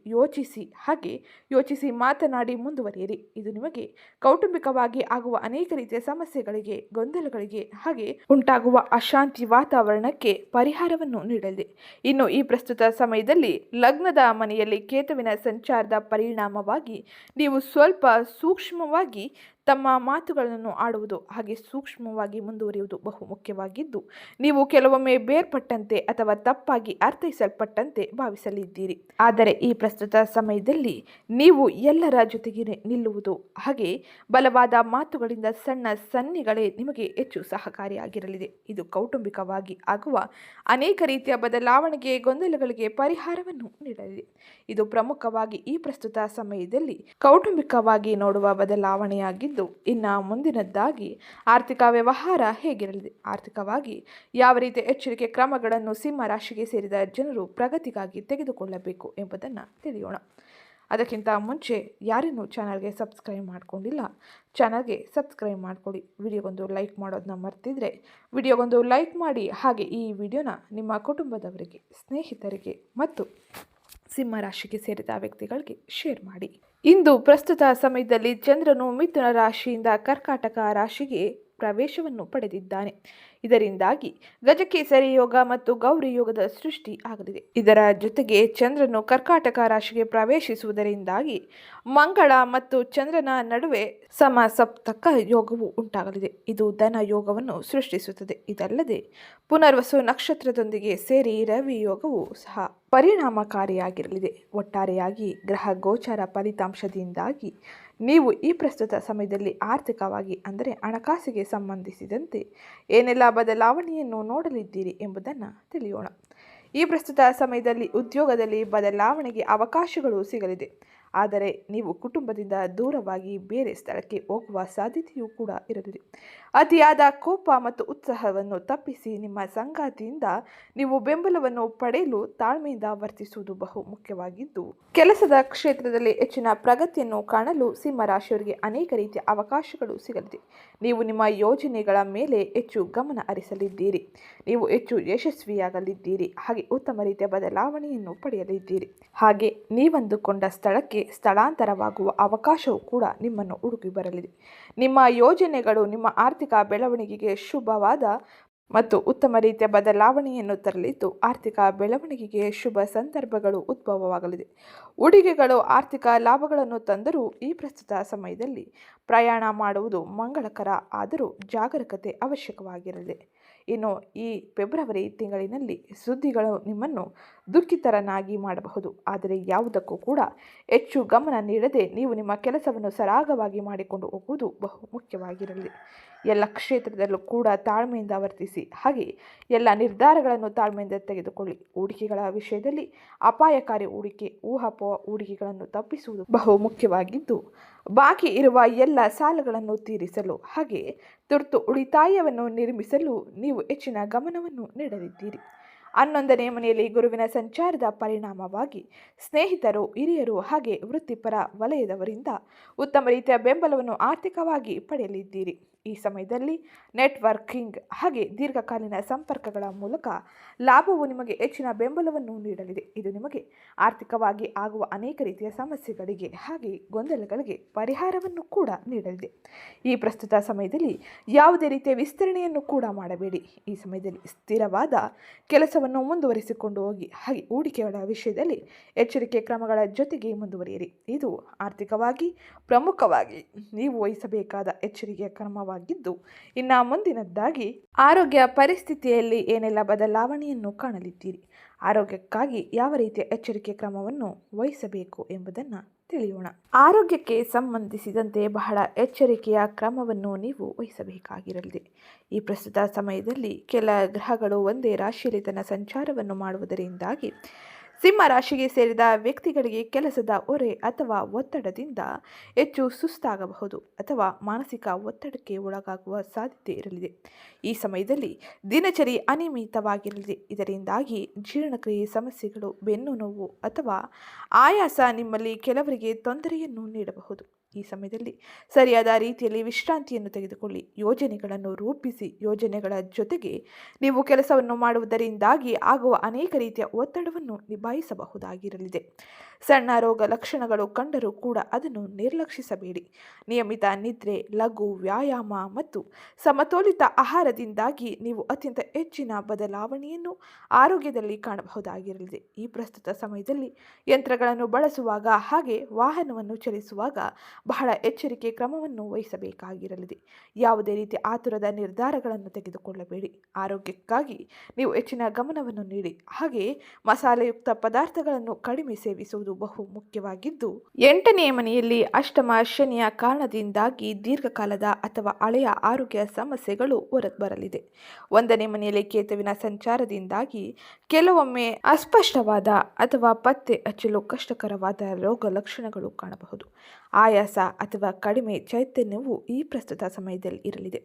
ಯೋಚಿಸಿ ಮಾತನಾಡಿ ಮುಂದುವರಿಯಿರಿ. ಇದು ನಿಮಗೆ ಕೌಟುಂಬಿಕವಾಗಿ ಆಗುವ ಅನೇಕ ರೀತಿಯ ಸಮಸ್ಯೆಗಳಿಗೆ, ಗೊಂದಲಗಳಿಗೆ ಹಾಗೆ ಉಂಟಾಗುವ ಅಶಾಂತಿ ವಾತಾವರಣಕ್ಕೆ ಪರಿಹಾರವನ್ನು ನೀಡಲಿದೆ. ಇನ್ನು ಈ ಪ್ರಸ್ತುತ ಸಮಯದಲ್ಲಿ ಲಗ್ನದ ಮನೆಯಲ್ಲಿ ಕೇತುವಿನ ಸಂಚಾರದ ಪರಿಣಾಮವಾಗಿ ನೀವು ಸ್ವಲ್ಪ ಸೂಕ್ಷ್ಮವಾಗಿ ತಮ್ಮ ಮಾತುಗಳನ್ನು ಆಡುವುದು ಹಾಗೆ ಸೂಕ್ಷ್ಮವಾಗಿ ಮುಂದುವರಿಯುವುದು ಬಹು ಮುಖ್ಯವಾಗಿದ್ದು, ನೀವು ಕೆಲವೊಮ್ಮೆ ಬೇರ್ಪಟ್ಟಂತೆ ಅಥವಾ ತಪ್ಪಾಗಿ ಅರ್ಥೈಸಲ್ಪಟ್ಟಂತೆ ಭಾವಿಸಲಿದ್ದೀರಿ. ಆದರೆ ಈ ಪ್ರಸ್ತುತ ಸಮಯದಲ್ಲಿ ನೀವು ಎಲ್ಲರ ಜೊತೆಗೆ ನಿಲ್ಲುವುದು ಹಾಗೆ ಬಲವಾದ ಮಾತುಗಳಿಂದ ಸಣ್ಣ ಸನ್ನಿಗಳೇ ನಿಮಗೆ ಹೆಚ್ಚು ಸಹಕಾರಿಯಾಗಿರಲಿದೆ. ಇದು ಕೌಟುಂಬಿಕವಾಗಿ ಆಗುವ ಅನೇಕ ರೀತಿಯ ಬದಲಾವಣೆಗೆ, ಗೊಂದಲಗಳಿಗೆ ಪರಿಹಾರವನ್ನು ನೀಡಲಿದೆ. ಇದು ಪ್ರಮುಖವಾಗಿ ಈ ಪ್ರಸ್ತುತ ಸಮಯದಲ್ಲಿ ಕೌಟುಂಬಿಕವಾಗಿ ನೋಡುವ ಬದಲಾವಣೆಯಾಗಿದ್ದು, ಇನ್ನು ಮುಂದಿನದ್ದಾಗಿ ಆರ್ಥಿಕ ವ್ಯವಹಾರ ಹೇಗಿರಲಿದೆ, ಆರ್ಥಿಕವಾಗಿ ಯಾವ ರೀತಿಯ ಎಚ್ಚರಿಕೆ ಕ್ರಮಗಳನ್ನು ಸಿಂಹ ರಾಶಿಗೆ ಸೇರಿದ ಜನರು ಪ್ರಗತಿಗಾಗಿ ತೆಗೆದುಕೊಳ್ಳಬೇಕು ಎಂಬುದನ್ನು ತಿಳಿಯೋಣ. ಅದಕ್ಕಿಂತ ಮುಂಚೆ ಯಾರೇನೂ ಚಾನಲ್ಗೆ ಸಬ್ಸ್ಕ್ರೈಬ್ ಮಾಡ್ಕೊಂಡಿಲ್ಲ, ಚಾನಲ್ಗೆ ಸಬ್ಸ್ಕ್ರೈಬ್ ಮಾಡ್ಕೊಳ್ಳಿ. ವಿಡಿಯೋಗೊಂದು ಲೈಕ್ ಮಾಡೋದನ್ನ ಮರ್ತಿದ್ರೆ ವಿಡಿಯೋಗೊಂದು ಲೈಕ್ ಮಾಡಿ. ಹಾಗೆ ಈ ವಿಡಿಯೋನ ನಿಮ್ಮ ಕುಟುಂಬದವರಿಗೆ, ಸ್ನೇಹಿತರಿಗೆ ಮತ್ತು ಸಿಂಹ ರಾಶಿಗೆ ಸೇರಿದ ವ್ಯಕ್ತಿಗಳಿಗೆ ಶೇರ್ ಮಾಡಿ. ಇಂದು ಪ್ರಸ್ತುತ ಸಮಯದಲ್ಲಿ ಚಂದ್ರನು ಮಿಥುನ ರಾಶಿಯಿಂದ ಕರ್ಕಾಟಕ ರಾಶಿಗೆ ಪ್ರವೇಶವನ್ನು ಪಡೆದಿದ್ದಾನೆ. ಇದರಿಂದಾಗಿ ಗಜಕೇಸರಿ ಯೋಗ ಮತ್ತು ಗೌರಿ ಯೋಗದ ಸೃಷ್ಟಿ ಆಗಲಿದೆ. ಇದರ ಜೊತೆಗೆ ಚಂದ್ರನು ಕರ್ಕಾಟಕ ರಾಶಿಗೆ ಪ್ರವೇಶಿಸುವುದರಿಂದಾಗಿ ಮಂಗಳ ಮತ್ತು ಚಂದ್ರನ ನಡುವೆ ಸಮಸಪ್ತಕ ಯೋಗವು ಉಂಟಾಗಲಿದೆ. ಇದು ಧನ ಯೋಗವನ್ನು ಸೃಷ್ಟಿಸುತ್ತದೆ. ಇದಲ್ಲದೆ ಪುನರ್ವಸು ನಕ್ಷತ್ರದೊಂದಿಗೆ ಸೇರಿ ರವಿ ಯೋಗವು ಸಹ ಪರಿಣಾಮಕಾರಿಯಾಗಿರಲಿದೆ. ಒಟ್ಟಾರೆಯಾಗಿ ಗ್ರಹ ಗೋಚಾರ ಫಲಿತಾಂಶದಿಂದಾಗಿ ನೀವು ಈ ಪ್ರಸ್ತುತ ಸಮಯದಲ್ಲಿ ಆರ್ಥಿಕವಾಗಿ ಅಂದರೆ ಹಣಕಾಸಿಗೆ ಸಂಬಂಧಿಸಿದಂತೆ ಏನೆಲ್ಲ ಬದಲಾವಣೆಯನ್ನು ನೋಡಲಿದ್ದೀರಿ ಎಂಬುದನ್ನು ತಿಳಿಯೋಣ. ಈ ಪ್ರಸ್ತುತ ಸಮಯದಲ್ಲಿ ಉದ್ಯೋಗದಲ್ಲಿ ಬದಲಾವಣೆಗೆ ಅವಕಾಶಗಳು ಸಿಗಲಿದೆ. ಆದರೆ ನೀವು ಕುಟುಂಬದಿಂದ ದೂರವಾಗಿ ಬೇರೆ ಸ್ಥಳಕ್ಕೆ ಹೋಗುವ ಸಾಧ್ಯತೆಯೂ ಕೂಡ ಇರಲಿದೆ. ಅತಿಯಾದ ಕೋಪ ಮತ್ತು ಉತ್ಸಾಹವನ್ನು ತಪ್ಪಿಸಿ ನಿಮ್ಮ ಸಂಗಾತಿಯಿಂದ ನೀವು ಬೆಂಬಲವನ್ನು ಪಡೆಯಲು ತಾಳ್ಮೆಯಿಂದ ವರ್ತಿಸುವುದು ಬಹು ಮುಖ್ಯವಾಗಿದ್ದು, ಕೆಲಸದ ಕ್ಷೇತ್ರದಲ್ಲಿ ಹೆಚ್ಚಿನ ಪ್ರಗತಿಯನ್ನು ಕಾಣಲು ಸಿಂಹರಾಶಿಯವರಿಗೆ ಅನೇಕ ರೀತಿಯ ಅವಕಾಶಗಳು ಸಿಗಲಿದೆ. ನೀವು ನಿಮ್ಮ ಯೋಜನೆಗಳ ಮೇಲೆ ಹೆಚ್ಚು ಗಮನ ಹರಿಸಲಿದ್ದೀರಿ. ನೀವು ಹೆಚ್ಚು ಯಶಸ್ವಿಯಾಗಲಿದ್ದೀರಿ. ಹಾಗೆ ಉತ್ತಮ ರೀತಿಯ ಬದಲಾವಣೆಯನ್ನು ಪಡೆಯಲಿದ್ದೀರಿ. ಹಾಗೆ ನೀವಂದುಕೊಂಡ ಸ್ಥಳಕ್ಕೆ ಸ್ಥಳಾಂತರವಾಗುವ ಅವಕಾಶವೂ ಕೂಡ ನಿಮ್ಮನ್ನು ಹುಡುಕಿ ಬರಲಿದೆ. ನಿಮ್ಮ ಯೋಜನೆಗಳು ನಿಮ್ಮ ಆರ್ಥಿಕ ಬೆಳವಣಿಗೆಗೆ ಶುಭವಾದ ಮತ್ತು ಉತ್ತಮ ರೀತಿಯ ಬದಲಾವಣೆಯನ್ನು ತರಲಿದ್ದು, ಆರ್ಥಿಕ ಬೆಳವಣಿಗೆಗೆ ಶುಭ ಸಂದರ್ಭಗಳು ಉದ್ಭವವಾಗಲಿದೆ. ಹೂಡಿಕೆಗಳು ಆರ್ಥಿಕ ಲಾಭಗಳನ್ನು ತಂದರೂ ಈ ಪ್ರಸ್ತುತ ಸಮಯದಲ್ಲಿ ಪ್ರಯಾಣ ಮಾಡುವುದು ಮಂಗಳಕರ, ಆದರೂ ಜಾಗರೂಕತೆ ಅವಶ್ಯಕವಾಗಿರಲಿದೆ. ಇನ್ನು ಈ ಫೆಬ್ರವರಿ ತಿಂಗಳಿನಲ್ಲಿ ಸುದ್ದಿಗಳು ನಿಮ್ಮನ್ನು ದುಃಖಿತರನ್ನಾಗಿ ಮಾಡಬಹುದು. ಆದರೆ ಯಾವುದಕ್ಕೂ ಕೂಡ ಹೆಚ್ಚು ಗಮನ ನೀಡದೆ ನೀವು ನಿಮ್ಮ ಕೆಲಸವನ್ನು ಸರಾಗವಾಗಿ ಮಾಡಿಕೊಂಡು ಹೋಗುವುದು ಬಹು ಮುಖ್ಯವಾಗಿರಲಿದೆ. ಎಲ್ಲ ಕ್ಷೇತ್ರದಲ್ಲೂ ಕೂಡ ತಾಳ್ಮೆಯಿಂದ ವರ್ತಿಸಿ. ಹಾಗೆ ಎಲ್ಲ ನಿರ್ಧಾರಗಳನ್ನು ತಾಳ್ಮೆಯಿಂದ ತೆಗೆದುಕೊಳ್ಳಿ. ಹೂಡಿಕೆಗಳ ವಿಷಯದಲ್ಲಿ ಅಪಾಯಕಾರಿ ಹೂಡಿಕೆ, ಊಹಾಪೋಹ ಹೂಡಿಕೆಗಳನ್ನು ತಪ್ಪಿಸುವುದು ಬಹು ಮುಖ್ಯವಾಗಿದ್ದು, ಬಾಕಿ ಇರುವ ಎಲ್ಲ ಸಾಲಗಳನ್ನು ತೀರಿಸಲು ಹಾಗೆ ತುರ್ತು ಉಳಿತಾಯವನ್ನು ನಿರ್ಮಿಸಲು ನೀವು ಹೆಚ್ಚಿನ ಗಮನವನ್ನು ನೀಡಲಿದ್ದೀರಿ. 11ನೇ ಮನೆಯಲ್ಲಿ ಗುರುವಿನ ಸಂಚಾರದ ಪರಿಣಾಮವಾಗಿ ಸ್ನೇಹಿತರು, ಹಿರಿಯರು ಹಾಗೆ ವೃತ್ತಿಪರ ವಲಯದವರಿಂದ ಉತ್ತಮ ರೀತಿಯ ಬೆಂಬಲವನ್ನು ಆರ್ಥಿಕವಾಗಿ ಪಡೆಯಲಿದ್ದೀರಿ. ಈ ಸಮಯದಲ್ಲಿ ನೆಟ್ವರ್ಕಿಂಗ್ ಹಾಗೆ ದೀರ್ಘಕಾಲೀನ ಸಂಪರ್ಕಗಳ ಮೂಲಕ ಲಾಭವು ನಿಮಗೆ ಹೆಚ್ಚಿನ ಬೆಂಬಲವನ್ನು ನೀಡಲಿದೆ. ಇದು ನಿಮಗೆ ಆರ್ಥಿಕವಾಗಿ ಆಗುವ ಅನೇಕ ರೀತಿಯ ಸಮಸ್ಯೆಗಳಿಗೆ ಹಾಗೆ ಗೊಂದಲಗಳಿಗೆ ಪರಿಹಾರವನ್ನು ಕೂಡ ನೀಡಲಿದೆ. ಈ ಪ್ರಸ್ತುತ ಸಮಯದಲ್ಲಿ ಯಾವುದೇ ರೀತಿಯ ವಿಸ್ತರಣೆಯನ್ನು ಕೂಡ ಮಾಡಬೇಡಿ. ಈ ಸಮಯದಲ್ಲಿ ಸ್ಥಿರವಾದ ಕೆಲಸವನ್ನು ಮುಂದುವರಿಸಿಕೊಂಡು ಹೋಗಿ. ಹಾಗೆ ಹೂಡಿಕೆಗಳ ವಿಷಯದಲ್ಲಿ ಎಚ್ಚರಿಕೆ ಕ್ರಮಗಳ ಜೊತೆಗೆ ಮುಂದುವರಿಯಿರಿ. ಇದು ಆರ್ಥಿಕವಾಗಿ ಪ್ರಮುಖವಾಗಿ ನೀವು ವಹಿಸಬೇಕಾದ ಎಚ್ಚರಿಕೆಯ ಕ್ರಮವಾಗಿದ್ದು, ಇನ್ನು ಮುಂದಿನದ್ದಾಗಿ ಆರೋಗ್ಯ ಪರಿಸ್ಥಿತಿಯಲ್ಲಿ ಏನೆಲ್ಲ ಬದಲಾವಣೆಯನ್ನು ಕಾಣಲಿದ್ದೀರಿ, ಆರೋಗ್ಯಕ್ಕಾಗಿ ಯಾವ ರೀತಿಯ ಎಚ್ಚರಿಕೆ ಕ್ರಮವನ್ನು ವಹಿಸಬೇಕು ಎಂಬುದನ್ನು ತಿಳಿಯೋಣ. ಆರೋಗ್ಯಕ್ಕೆ ಸಂಬಂಧಿಸಿದಂತೆ ಬಹಳ ಎಚ್ಚರಿಕೆಯ ಕ್ರಮವನ್ನು ನೀವು ವಹಿಸಬೇಕಾಗಿರಲಿದೆ. ಈ ಪ್ರಸ್ತುತ ಸಮಯದಲ್ಲಿ ಕೆಲ ಗ್ರಹಗಳು ಒಂದೇ ರಾಶಿಯಲ್ಲಿ ತನ್ನ ಸಂಚಾರವನ್ನು ಮಾಡುವುದರಿಂದಾಗಿ ಸಿಂಹ ರಾಶಿಗೆ ಸೇರಿದ ವ್ಯಕ್ತಿಗಳಿಗೆ ಕೆಲಸದ ಹೊರೆ ಅಥವಾ ಒತ್ತಡದಿಂದ ಹೆಚ್ಚು ಸುಸ್ತಾಗಬಹುದು ಅಥವಾ ಮಾನಸಿಕ ಒತ್ತಡಕ್ಕೆ ಒಳಗಾಗುವ ಸಾಧ್ಯತೆ ಇರಲಿದೆ. ಈ ಸಮಯದಲ್ಲಿ ದಿನಚರಿ ಅನಿಯಮಿತವಾಗಿರಲಿದೆ. ಇದರಿಂದಾಗಿ ಜೀರ್ಣಕ್ರಿಯೆ ಸಮಸ್ಯೆಗಳು, ಬೆನ್ನು ನೋವು ಅಥವಾ ಆಯಾಸ ನಿಮ್ಮಲ್ಲಿ ಕೆಲವರಿಗೆ ತೊಂದರೆಯನ್ನು ನೀಡಬಹುದು. ಈ ಸಮಯದಲ್ಲಿ ಸರಿಯಾದ ರೀತಿಯಲ್ಲಿ ವಿಶ್ರಾಂತಿಯನ್ನು ತೆಗೆದುಕೊಳ್ಳಿ. ಯೋಜನೆಗಳನ್ನು ರೂಪಿಸಿ. ಯೋಜನೆಗಳ ಜೊತೆಗೆ ನೀವು ಕೆಲಸವನ್ನು ಮಾಡುವುದರಿಂದಾಗಿ ಆಗುವ ಅನೇಕ ರೀತಿಯ ಒತ್ತಡವನ್ನು ನಿಭಾಯಿಸಬಹುದಾಗಿರಲಿದೆ. ಸಣ್ಣ ರೋಗ ಲಕ್ಷಣಗಳು ಕಂಡರೂ ಕೂಡ ಅದನ್ನು ನಿರ್ಲಕ್ಷಿಸಬೇಡಿ. ನಿಯಮಿತ ನಿದ್ರೆ, ಲಘು ವ್ಯಾಯಾಮ ಮತ್ತು ಸಮತೋಲಿತ ಆಹಾರದಿಂದಾಗಿ ನೀವು ಅತ್ಯಂತ ಹೆಚ್ಚಿನ ಬದಲಾವಣೆಯನ್ನು ಆರೋಗ್ಯದಲ್ಲಿ ಕಾಣಬಹುದಾಗಿರಲಿದೆ. ಈ ಪ್ರಸ್ತುತ ಸಮಯದಲ್ಲಿ ಯಂತ್ರಗಳನ್ನು ಬಳಸುವಾಗ ಹಾಗೆ ವಾಹನವನ್ನು ಚಲಿಸುವಾಗ ಬಹಳ ಎಚ್ಚರಿಕೆ ಕ್ರಮವನ್ನು ವಹಿಸಬೇಕಾಗಿರಲಿದೆ. ಯಾವುದೇ ರೀತಿಯ ಆತುರದ ನಿರ್ಧಾರಗಳನ್ನು ತೆಗೆದುಕೊಳ್ಳಬೇಡಿ. ಆರೋಗ್ಯಕ್ಕಾಗಿ ನೀವು ಹೆಚ್ಚಿನ ಗಮನವನ್ನು ನೀಡಿ. ಹಾಗೆಯೇ ಮಸಾಲೆಯುಕ್ತ ಪದಾರ್ಥಗಳನ್ನು ಕಡಿಮೆ ಸೇವಿಸುವುದು ಬಹು ಮುಖ್ಯವಾಗಿದ್ದು, 8ನೇ ಮನೆಯಲ್ಲಿ ಅಷ್ಟಮ ಶನಿಯ ಕಾರಣದಿಂದಾಗಿ ದೀರ್ಘಕಾಲದ ಅಥವಾ ಹಳೆಯ ಆರೋಗ್ಯ ಸಮಸ್ಯೆಗಳು ಹೊರಬರಲಿದೆ. 1ನೇ ಮನೆಯಲ್ಲಿ ಕೇತುವಿನ ಸಂಚಾರದಿಂದಾಗಿ ಕೆಲವೊಮ್ಮೆ ಅಸ್ಪಷ್ಟವಾದ ಅಥವಾ ಪತ್ತೆ ಹಚ್ಚಲು ಕಷ್ಟಕರವಾದ ರೋಗ ಲಕ್ಷಣಗಳು ಕಾಣಬಹುದು. ಆಯಾಸ ಅಥವಾ ಕಡಿಮೆ ಚೈತನ್ಯವು ಈ ಪ್ರಸ್ತುತ ಸಮಯದಲ್ಲಿ ಇರಲಿದೆ.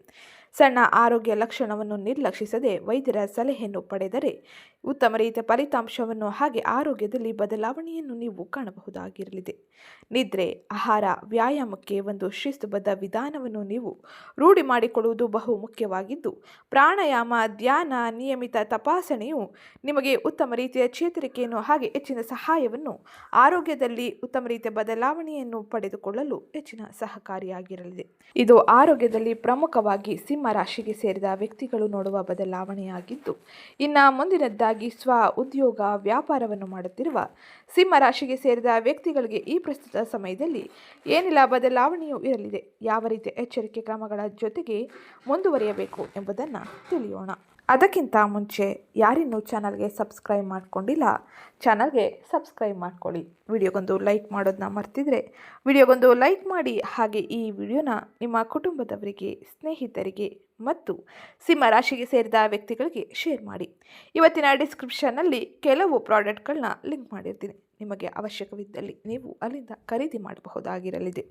ಸಣ್ಣ ಆರೋಗ್ಯ ಲಕ್ಷಣವನ್ನು ನಿರ್ಲಕ್ಷಿಸದೆ ವೈದ್ಯರ ಸಲಹೆಯನ್ನು ಪಡೆದರೆ ಉತ್ತಮ ರೀತಿಯ ಫಲಿತಾಂಶವನ್ನು ಹಾಗೆ ಆರೋಗ್ಯದಲ್ಲಿ ಬದಲಾವಣೆಯನ್ನು ನೀವು ಕಾಣಬಹುದಾಗಿರಲಿದೆ. ನಿದ್ರೆ, ಆಹಾರ, ವ್ಯಾಯಾಮಕ್ಕೆ ಒಂದು ಶಿಸ್ತುಬದ್ಧ ವಿಧಾನವನ್ನು ನೀವು ರೂಢಿ ಮಾಡಿಕೊಳ್ಳುವುದು ಬಹು ಮುಖ್ಯವಾಗಿದ್ದು, ಪ್ರಾಣಾಯಾಮ, ಧ್ಯಾನ, ನಿಯಮಿತ ತಪಾಸಣೆಯು ನಿಮಗೆ ಉತ್ತಮ ರೀತಿಯ ಚೇತರಿಕೆಯನ್ನು ಹಾಗೆ ಹೆಚ್ಚಿನ ಸಹಾಯವನ್ನು ಆರೋಗ್ಯದಲ್ಲಿ ಉತ್ತಮ ರೀತಿಯ ಬದಲಾವಣೆಯನ್ನು ಪಡೆದುಕೊಳ್ಳಲು ಹೆಚ್ಚಿನ ಸಹಕಾರಿಯಾಗಿರಲಿದೆ. ಇದು ಆರೋಗ್ಯದಲ್ಲಿ ಪ್ರಮುಖವಾಗಿ ಸಿಂಹ ರಾಶಿಗೆ ಸೇರಿದ ವ್ಯಕ್ತಿಗಳು ನೋಡುವ ಬದಲಾವಣೆಯಾಗಿದ್ದು, ಇನ್ನು ಮುಂದಿನದ್ದಾಗಿ ಉದ್ಯೋಗ ವ್ಯಾಪಾರವನ್ನು ಮಾಡುತ್ತಿರುವ ಸಿಂಹ ರಾಶಿಗೆ ಸೇರಿದ ವ್ಯಕ್ತಿಗಳಿಗೆ ಈ ಪ್ರಸ್ತುತ ಸಮಯದಲ್ಲಿ ಏನೆಲ್ಲ ಬದಲಾವಣೆಯೂ ಇರಲಿದೆ, ಯಾವ ರೀತಿಯ ಎಚ್ಚರಿಕೆ ಕ್ರಮಗಳ ಜೊತೆಗೆ ಮುಂದುವರಿಯಬೇಕು ಎಂಬುದನ್ನು ತಿಳಿಯೋಣ. ಅದಕ್ಕಿಂತ ಮುಂಚೆ ಯಾರಿನ್ನೂ ಚಾನಲ್ಗೆ ಸಬ್ಸ್ಕ್ರೈಬ್ ಮಾಡ್ಕೊಂಡಿಲ್ಲ, ಚಾನಲ್ಗೆ ಸಬ್ಸ್ಕ್ರೈಬ್ ಮಾಡ್ಕೊಳ್ಳಿ. ವಿಡಿಯೋಗೊಂದು ಲೈಕ್ ಮಾಡೋದನ್ನ ಮರ್ತಿದ್ರೆ ವಿಡಿಯೋಗೊಂದು ಲೈಕ್ ಮಾಡಿ. ಹಾಗೆ ಈ ವಿಡಿಯೋನ ನಿಮ್ಮ ಕುಟುಂಬದವರಿಗೆ, ಸ್ನೇಹಿತರಿಗೆ ಮತ್ತು ಸಿಂಹ ರಾಶಿಗೆ ಸೇರಿದ ವ್ಯಕ್ತಿಗಳಿಗೆ ಶೇರ್ ಮಾಡಿ. ಇವತ್ತಿನ ಡಿಸ್ಕ್ರಿಪ್ಷನ್ನಲ್ಲಿ ಕೆಲವು ಪ್ರಾಡಕ್ಟ್ಗಳನ್ನ ಲಿಂಕ್ ಮಾಡಿರ್ತೀನಿ. ನಿಮಗೆ ಅವಶ್ಯಕವಿದ್ದಲ್ಲಿ ನೀವು ಅಲ್ಲಿಂದ ಖರೀದಿ ಮಾಡಬಹುದಾಗಿರಲಿದೆ.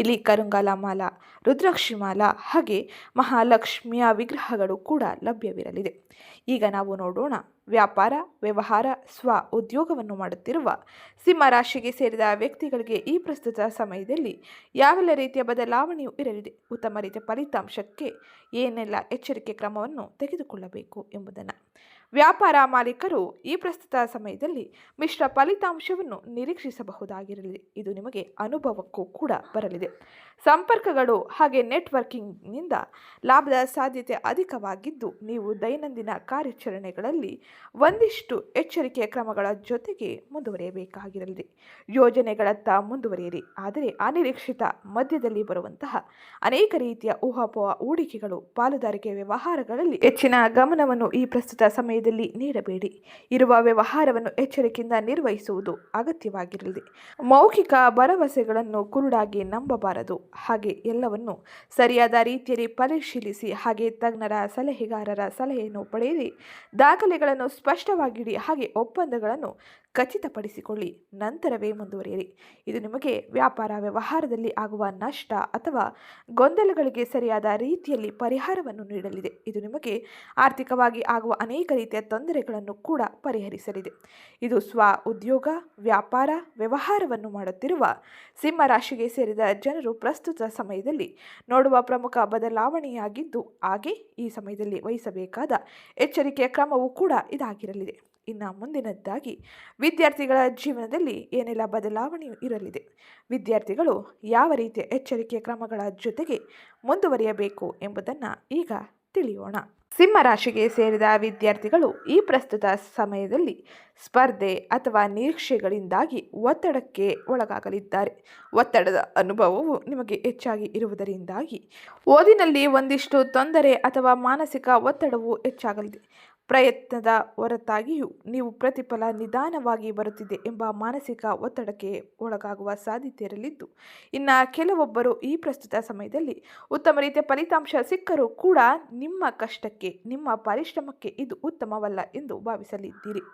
ಇಲ್ಲಿ ಕರುಂಗಾಲ ಮಾಲ, ರುದ್ರಾಕ್ಷಿ ಮಾಲ ಹಾಗೆ ಮಹಾಲಕ್ಷ್ಮಿಯ ವಿಗ್ರಹಗಳು ಕೂಡ ಲಭ್ಯವಿರಲಿದೆ. ಈಗ ನಾವು ನೋಡೋಣ, ವ್ಯಾಪಾರ, ವ್ಯವಹಾರ, ಸ್ವ ಉದ್ಯೋಗವನ್ನು ಮಾಡುತ್ತಿರುವ ಸಿಂಹ ರಾಶಿಗೆ ಸೇರಿದ ವ್ಯಕ್ತಿಗಳಿಗೆ ಈ ಪ್ರಸ್ತುತ ಸಮಯದಲ್ಲಿ ಯಾವೆಲ್ಲ ರೀತಿಯ ಬದಲಾವಣೆಯೂ ಇರಲಿದೆ, ಉತ್ತಮ ರೀತಿಯ ಫಲಿತಾಂಶಕ್ಕೆ ಏನೆಲ್ಲ ಎಚ್ಚರಿಕೆ ಕ್ರಮವನ್ನು ತೆಗೆದುಕೊಳ್ಳಬೇಕು ಎಂಬುದನ್ನು. ವ್ಯಾಪಾರ ಮಾಲೀಕರು ಈ ಪ್ರಸ್ತುತ ಸಮಯದಲ್ಲಿ ಮಿಶ್ರ ಫಲಿತಾಂಶವನ್ನು ನಿರೀಕ್ಷಿಸಬಹುದಾಗಿರಲಿದೆ. ಇದು ನಿಮಗೆ ಅನುಭವಕ್ಕೂ ಕೂಡ ಬರಲಿದೆ. ಸಂಪರ್ಕಗಳು ಹಾಗೆ ನೆಟ್ವರ್ಕಿಂಗ್ನಿಂದ ಲಾಭದ ಸಾಧ್ಯತೆ ಅಧಿಕವಾಗಿದ್ದು, ನೀವು ದೈನಂದಿನ ಕಾರ್ಯಾಚರಣೆಗಳಲ್ಲಿ ಒಂದಿಷ್ಟು ಎಚ್ಚರಿಕೆಯ ಕ್ರಮಗಳ ಜೊತೆಗೆ ಮುಂದುವರಿಯಬೇಕಾಗಿರಲಿದೆ. ಯೋಜನೆಗಳತ್ತ ಮುಂದುವರಿಯಿರಿ, ಆದರೆ ಅನಿರೀಕ್ಷಿತ ಮಧ್ಯದಲ್ಲಿ ಬರುವಂತಹ ಅನೇಕ ರೀತಿಯ ಊಹಾಪೋಹ ಹೂಡಿಕೆಗಳು, ಪಾಲುದಾರಿಕೆ ವ್ಯವಹಾರಗಳಲ್ಲಿ ಹೆಚ್ಚಿನ ಗಮನವನ್ನು ಈ ಪ್ರಸ್ತುತ ಸಮಯದಲ್ಲಿ ನೀಡಬೇಡಿ. ಇರುವ ವ್ಯವಹಾರವನ್ನು ಎಚ್ಚರಿಕೆಯಿಂದ ನಿರ್ವಹಿಸುವುದು ಅಗತ್ಯವಾಗಿರಲಿದೆ. ಮೌಖಿಕ ಭರವಸೆಗಳನ್ನು ಕುರುಡಾಗಿ ನಂಬಬಾರದು. ಹಾಗೆ ಎಲ್ಲವನ್ನು ಸರಿಯಾದ ರೀತಿಯಲ್ಲಿ ಪರಿಶೀಲಿಸಿ, ಹಾಗೆ ತಜ್ಞರ ಸಲಹೆಗಾರರ ಸಲಹೆಯನ್ನು ಪಡೆಯಿರಿ. ದಾಖಲೆಗಳನ್ನು ಸ್ಪಷ್ಟವಾಗಿಡಿ, ಹಾಗೆ ಒಪ್ಪಂದಗಳನ್ನು ಖಚಿತಪಡಿಸಿಕೊಳ್ಳಿ, ನಂತರವೇ ಮುಂದುವರಿಯಿರಿ. ಇದು ನಿಮಗೆ ವ್ಯಾಪಾರ ವ್ಯವಹಾರದಲ್ಲಿ ಆಗುವ ನಷ್ಟ ಅಥವಾ ಗೊಂದಲಗಳಿಗೆ ಸರಿಯಾದ ರೀತಿಯಲ್ಲಿ ಪರಿಹಾರವನ್ನು ನೀಡಲಿದೆ. ಇದು ನಿಮಗೆ ಆರ್ಥಿಕವಾಗಿ ಆಗುವ ಅನೇಕ ರೀತಿಯ ತೊಂದರೆಗಳನ್ನು ಕೂಡ ಪರಿಹರಿಸಲಿದೆ. ಇದು ಸ್ವ ಉದ್ಯೋಗ, ವ್ಯಾಪಾರ, ವ್ಯವಹಾರವನ್ನು ಮಾಡುತ್ತಿರುವ ಸಿಂಹ ರಾಶಿಗೆ ಸೇರಿದ ಜನರು ಪ್ರಸ್ತುತ ಸಮಯದಲ್ಲಿ ನೋಡುವ ಪ್ರಮುಖ ಬದಲಾವಣೆಯಾಗಿದ್ದು, ಹಾಗೆ ಈ ಸಮಯದಲ್ಲಿ ವಹಿಸಬೇಕಾದ ಎಚ್ಚರಿಕೆಯ ಕ್ರಮವೂ ಕೂಡ ಇದಾಗಿರಲಿದೆ. ಇನ್ನು ಮುಂದಿನದ್ದಾಗಿ ವಿದ್ಯಾರ್ಥಿಗಳ ಜೀವನದಲ್ಲಿ ಏನೆಲ್ಲ ಬದಲಾವಣೆಯೂ ಇರಲಿದೆ, ವಿದ್ಯಾರ್ಥಿಗಳು ಯಾವ ರೀತಿಯ ಎಚ್ಚರಿಕೆಯ ಕ್ರಮಗಳ ಜೊತೆಗೆ ಮುಂದುವರಿಯಬೇಕು ಎಂಬುದನ್ನು ಈಗ ತಿಳಿಯೋಣ. ಸಿಂಹ ರಾಶಿಗೆ ಸೇರಿದ ವಿದ್ಯಾರ್ಥಿಗಳು ಈ ಪ್ರಸ್ತುತ ಸಮಯದಲ್ಲಿ ಸ್ಪರ್ಧೆ ಅಥವಾ ನಿರೀಕ್ಷೆಗಳಿಂದಾಗಿ ಒತ್ತಡಕ್ಕೆ ಒಳಗಾಗಲಿದ್ದಾರೆ. ಒತ್ತಡದ ಅನುಭವವು ನಿಮಗೆ ಹೆಚ್ಚಾಗಿ ಇರುವುದರಿಂದಾಗಿ ಓದಿನಲ್ಲಿ ಒಂದಿಷ್ಟು ತೊಂದರೆ ಅಥವಾ ಮಾನಸಿಕ ಒತ್ತಡವು ಹೆಚ್ಚಾಗಲಿದೆ. ಪ್ರಯತ್ನದ ಹೊರತಾಗಿಯೂ ನೀವು ಪ್ರತಿಫಲ ನಿಧಾನವಾಗಿ ಬರುತ್ತಿದೆ ಎಂಬ ಮಾನಸಿಕ ಒತ್ತಡಕ್ಕೆ ಒಳಗಾಗುವ ಸಾಧ್ಯತೆ ಇರಲಿದ್ದು, ಇನ್ನು ಕೆಲವೊಬ್ಬರು ಈ ಪ್ರಸ್ತುತ ಸಮಯದಲ್ಲಿ ಉತ್ತಮ ರೀತಿಯ ಫಲಿತಾಂಶ ಸಿಕ್ಕರೂ ಕೂಡ ನಿಮ್ಮ ಕಷ್ಟಕ್ಕೆ, ನಿಮ್ಮ ಪರಿಶ್ರಮಕ್ಕೆ ಇದು ಉತ್ತಮವಲ್ಲ ಎಂದು ಭಾವಿಸಲಿದ್ದೀರಿ.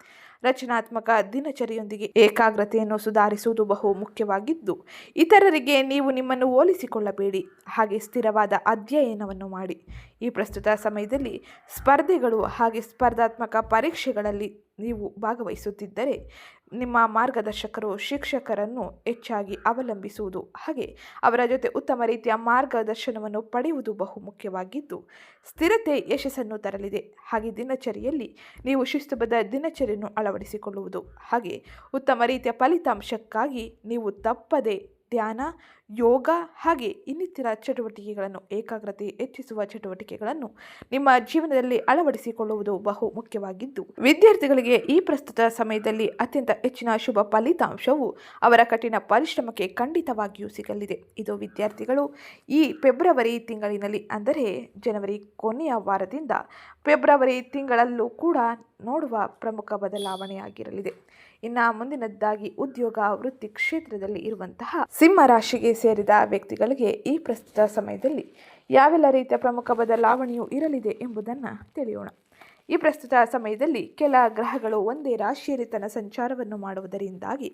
ರಚನಾತ್ಮಕ ದಿನಚರಿಯೊಂದಿಗೆ ಏಕಾಗ್ರತೆಯನ್ನು ಸುಧಾರಿಸುವುದು ಬಹು ಮುಖ್ಯವಾಗಿದ್ದು, ಇತರರಿಗೆ ನೀವು ನಿಮ್ಮನ್ನು ಹೋಲಿಸಿಕೊಳ್ಳಬೇಡಿ, ಹಾಗೆ ಸ್ಥಿರವಾದ ಅಧ್ಯಯನವನ್ನು ಮಾಡಿ. ಈ ಪ್ರಸ್ತುತ ಸಮಯದಲ್ಲಿ ಸ್ಪರ್ಧೆಗಳು ಹಾಗೆ ಸ್ಪರ್ಧಾತ್ಮಕ ಪರೀಕ್ಷೆಗಳಲ್ಲಿ ನೀವು ಭಾಗವಹಿಸುತ್ತಿದ್ದರೆ ನಿಮ್ಮ ಮಾರ್ಗದರ್ಶಕರು, ಶಿಕ್ಷಕರನ್ನು ಹೆಚ್ಚಾಗಿ ಅವಲಂಬಿಸುವುದು ಹಾಗೆ ಅವರ ಜೊತೆ ಉತ್ತಮ ರೀತಿಯ ಮಾರ್ಗದರ್ಶನವನ್ನು ಪಡೆಯುವುದು ಬಹು ಮುಖ್ಯವಾಗಿದ್ದು, ಸ್ಥಿರತೆ ಯಶಸ್ಸನ್ನು ತರಲಿದೆ. ಹಾಗೆ ದಿನಚರಿಯಲ್ಲಿ ನೀವು ಶಿಸ್ತುಬದ್ಧ ದಿನಚರಿಯನ್ನು ಅಳವಡಿಸಿಕೊಳ್ಳುವುದು ಹಾಗೆ ಉತ್ತಮ ರೀತಿಯ ಫಲಿತಾಂಶಕ್ಕಾಗಿ ನೀವು ತಪ್ಪದೆ ಧ್ಯಾನ, ಯೋಗ ಹಾಗೆ ಇನ್ನಿತರ ಚಟುವಟಿಕೆಗಳನ್ನು, ಏಕಾಗ್ರತೆ ಹೆಚ್ಚಿಸುವ ಚಟುವಟಿಕೆಗಳನ್ನು ನಿಮ್ಮ ಜೀವನದಲ್ಲಿ ಅಳವಡಿಸಿಕೊಳ್ಳುವುದು ಬಹು ಮುಖ್ಯವಾಗಿದ್ದು, ವಿದ್ಯಾರ್ಥಿಗಳಿಗೆ ಈ ಪ್ರಸ್ತುತ ಸಮಯದಲ್ಲಿ ಅತ್ಯಂತ ಹೆಚ್ಚಿನ ಶುಭ ಫಲಿತಾಂಶವು ಅವರ ಕಠಿಣ ಪರಿಶ್ರಮಕ್ಕೆ ಖಂಡಿತವಾಗಿಯೂ ಸಿಗಲಿದೆ. ಇದು ವಿದ್ಯಾರ್ಥಿಗಳು ಈ ಫೆಬ್ರವರಿ ತಿಂಗಳಿನಲ್ಲಿ, ಅಂದರೆ ಜನವರಿ ಕೊನೆಯ ವಾರದಿಂದ ಫೆಬ್ರವರಿ ತಿಂಗಳಲ್ಲೂ ಕೂಡ ನೋಡುವ ಪ್ರಮುಖ ಬದಲಾವಣೆಯಾಗಿರಲಿದೆ. ಇನ್ನು ಮುಂದಿನದ್ದಾಗಿ ಉದ್ಯೋಗ, ವೃತ್ತಿ ಕ್ಷೇತ್ರದಲ್ಲಿ ಇರುವಂತಹ ಸಿಂಹ ರಾಶಿಗೆ ಸೇರಿದ ವ್ಯಕ್ತಿಗಳಿಗೆ ಈ ಪ್ರಸ್ತುತ ಸಮಯದಲ್ಲಿ ಯಾವೆಲ್ಲ ರೀತಿಯ ಪ್ರಮುಖ ಬದಲಾವಣೆಯೂ ಇರಲಿದೆ ಎಂಬುದನ್ನು ತಿಳಿಯೋಣ. ಈ ಪ್ರಸ್ತುತ ಸಮಯದಲ್ಲಿ ಕೆಲ ಗ್ರಹಗಳು ಒಂದೇ ರಾಶಿಯಲ್ಲಿ ತನ್ನ ಸಂಚಾರವನ್ನು ಮಾಡುವುದರಿಂದಾಗಿ